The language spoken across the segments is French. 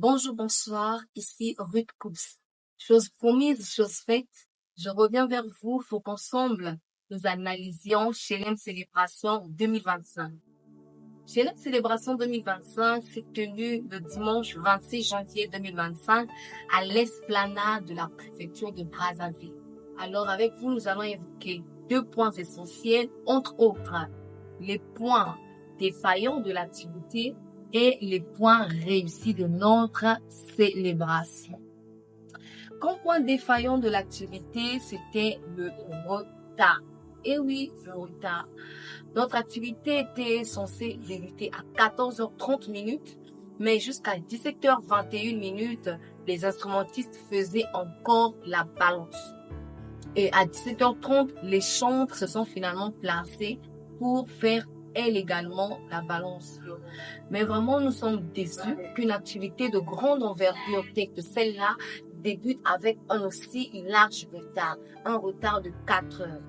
Bonjour, bonsoir, ici Ruth Coups. Chose promise, chose faite, je reviens vers vous pour qu'ensemble nous analysions Chelem Célébration 2025. Chelem Célébration 2025 s'est tenue le dimanche 26 janvier 2025 à l'esplanade de la préfecture de Brazzaville. Alors avec vous, nous allons évoquer deux points essentiels, entre autres les points défaillants de l'activité et les points réussis de notre célébration. Comme point défaillant de l'activité, c'était le retard. Et oui, le retard. Notre activité était censée débuter à 14h30 minutes, mais jusqu'à 17h21 minutes, les instrumentistes faisaient encore la balance. Et à 17h30, les chantres se sont finalement placés pour faire également la balance. Mais vraiment, nous sommes déçus qu'une activité de grande envergure telle que celle-là débute avec un aussi large retard, un retard de 4 heures.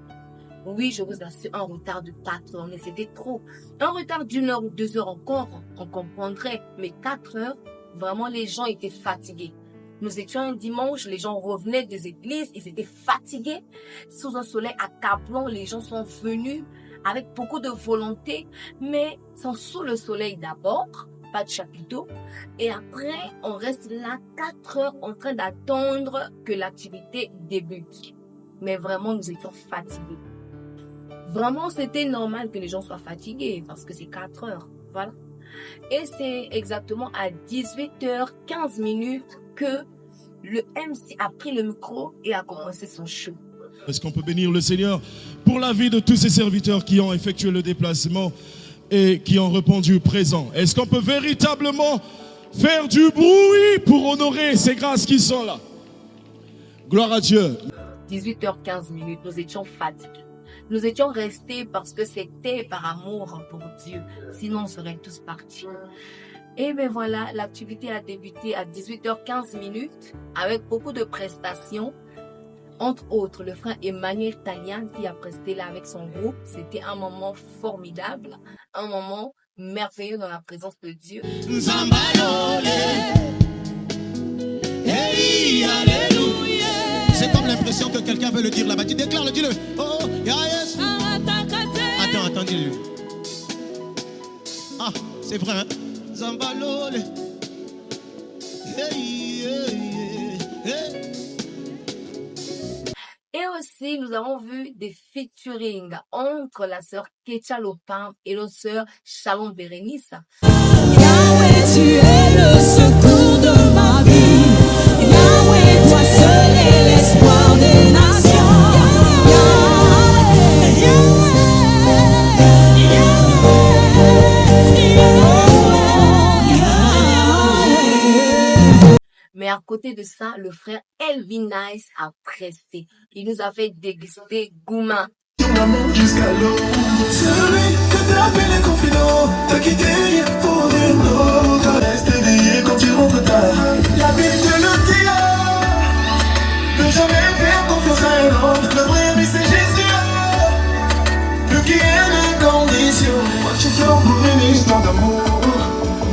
Oui, je vous assure, un retard de 4 heures, mais c'était trop. Un retard d'1 heure ou 2 heures encore, on comprendrait, mais 4 heures, vraiment, les gens étaient fatigués. Nous étions un dimanche, les gens revenaient des églises, ils étaient fatigués. Sous un soleil accablant, les gens sont venus avec beaucoup de volonté, mais sans sous le soleil d'abord, pas de chapiteau. Et après, on reste là 4 heures en train d'attendre que l'activité débute. Mais vraiment, nous étions fatigués. Vraiment, c'était normal que les gens soient fatigués parce que c'est 4 heures. Voilà. Et c'est exactement à 18h15 minutes que le MC a pris le micro et a commencé son show. Est-ce qu'on peut bénir le Seigneur pour la vie de tous ces serviteurs qui ont effectué le déplacement et qui ont répondu présent? Est-ce qu'on peut véritablement faire du bruit pour honorer ces grâces qui sont là? Gloire à Dieu. 18h15 minutes, nous étions fatigués. Nous étions restés parce que c'était par amour pour Dieu. Sinon, on serait tous partis. Et bien voilà, l'activité a débuté à 18h15 minutes avec beaucoup de prestations. Entre autres, le frère Emmanuel Talian qui a presté là avec son groupe. C'était un moment formidable, un moment merveilleux dans la présence de Dieu. C'est comme l'impression que quelqu'un veut le dire là-bas. Tu déclares, dis-le. Oh, yes. Attends, dis-le. Ah, c'est vrai, hein? Zambalole. Hey, hey, hey. Et aussi, nous avons vu des featuring entre la sœur Kecha Lopin et la sœur Shalom Bérénice. Yahweh, tu es le secours de ma vie. Yahweh, toi seul est l'espoir des nations. Yahweh, Yahweh. Mais à côté de ça, le frère Elvin Nice a presté. Il nous a fait déguster Gouma. Jusqu'à l'eau, celui que t'as appelé les confidents, t'as quitté pour une autre. Reste éveillé quand tu rentres tard. La Bible te le dit, ne jamais faire confiance à un homme. Le vrai ami c'est Jésus, lui qui est les conditions. Moi je suis pour une histoire d'amour.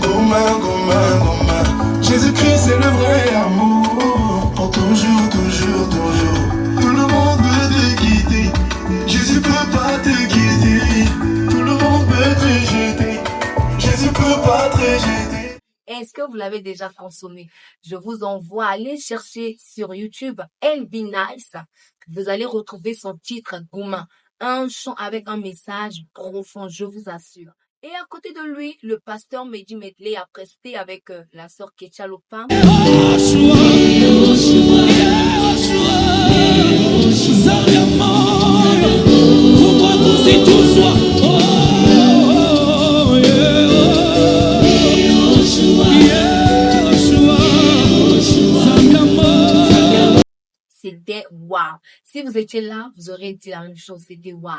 Gouma, gouma, gouma. Jésus-Christ c'est le vrai amour. Pour toujours, toujours, toujours. Tout le monde veut te quitter. Jésus peut pas te quitter. Tout le monde peut te jeter. Jésus peut pas te jeter. Est-ce que vous l'avez déjà consommé? Je vous envoie à aller chercher sur YouTube Elvin Nice. Vous allez retrouver son titre Gouma. Un chant avec un message profond, je vous assure. Et à côté de lui, le pasteur Mehdi Medley a presté avec la sœur Kecha Lopin. C'était waouh. Si vous étiez là, vous aurez dit la même chose. C'était waouh.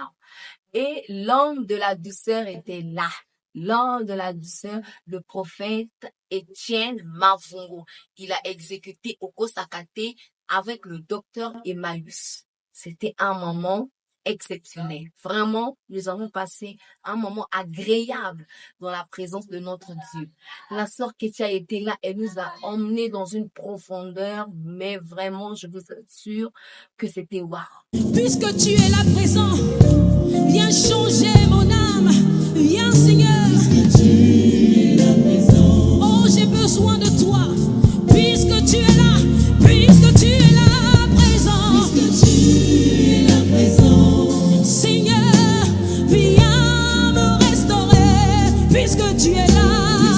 Et l'homme de la douceur était là. L'homme de la douceur, le prophète Étienne Mavungo. Il a exécuté Oko Sakate avec le docteur Emmaüs. C'était un moment exceptionnel. Vraiment, nous avons passé un moment agréable dans la présence de notre Dieu. La sœur Ketia était là, elle nous a emmenés dans une profondeur, mais vraiment, je vous assure que c'était waouh. Puisque tu es là présent, viens changer mon âme. Viens Seigneur. Puisque tu es là présent. Oh, j'ai besoin de toi. Puisque tu es là, puisque tu es là présent. Puisque tu es là présent. Seigneur, viens me restaurer. Puisque tu es là.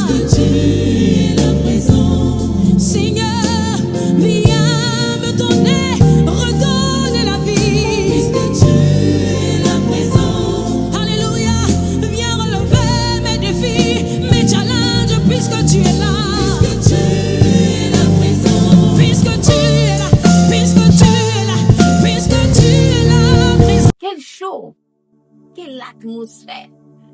Puisque tu es là présent. Seigneur, viens me donner, redonner la vie. Puisque tu es là présent. Alléluia, viens relever mes défis, mes challenges. Puisque tu es là. Puisque tu es là présent. Puisque tu es là, puisque tu es là, puisque tu es là présent. Quel show! Quelle atmosphère!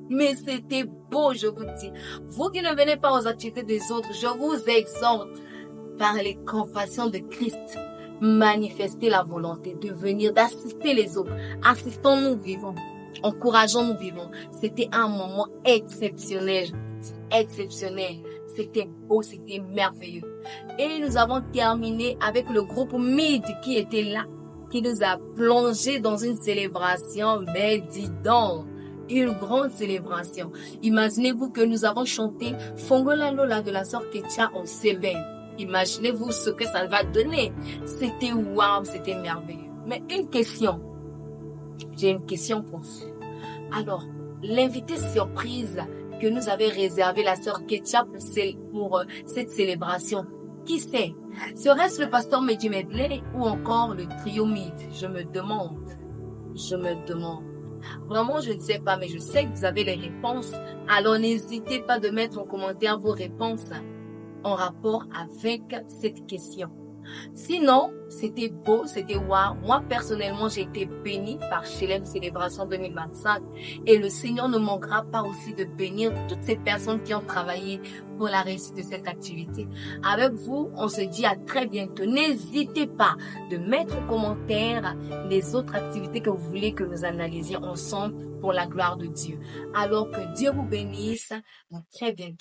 Mais c'était beau, je vous dis. Vous qui ne venez pas aux activités des autres, je vous exhorte par les compassions de Christ, manifester la volonté de venir, d'assister les autres. Assistons-nous vivons, encourageons-nous vivons. C'était un moment exceptionnel, je vous dis, exceptionnel. C'était beau, c'était merveilleux. Et nous avons terminé avec le groupe Mid qui était là, qui nous a plongé dans une célébration, mais dis donc, une grande célébration. Imaginez-vous que nous avons chanté Fongola Lola de la sœur Ketia en Cévennes. Imaginez-vous ce que ça va donner. C'était waouh, c'était merveilleux. Mais une question. J'ai une question pour vous. Alors, l'invité surprise que nous avait réservé la sœur Ketia pour cette célébration, qui c'est? Serait-ce le pasteur Mehdi Medley ou encore le trio Mid? Je me demande. Vraiment, je ne sais pas, mais je sais que vous avez les réponses. Alors, n'hésitez pas de mettre en commentaire vos réponses en rapport avec cette question. Sinon, c'était beau, c'était waouh. Moi, personnellement, j'ai été bénie par Chelem Célébration 2025. Et le Seigneur ne manquera pas aussi de bénir toutes ces personnes qui ont travaillé pour la réussite de cette activité. Avec vous, on se dit à très bientôt. N'hésitez pas de mettre en commentaire les autres activités que vous voulez que nous analysions ensemble pour la gloire de Dieu. Alors que Dieu vous bénisse. À très bientôt.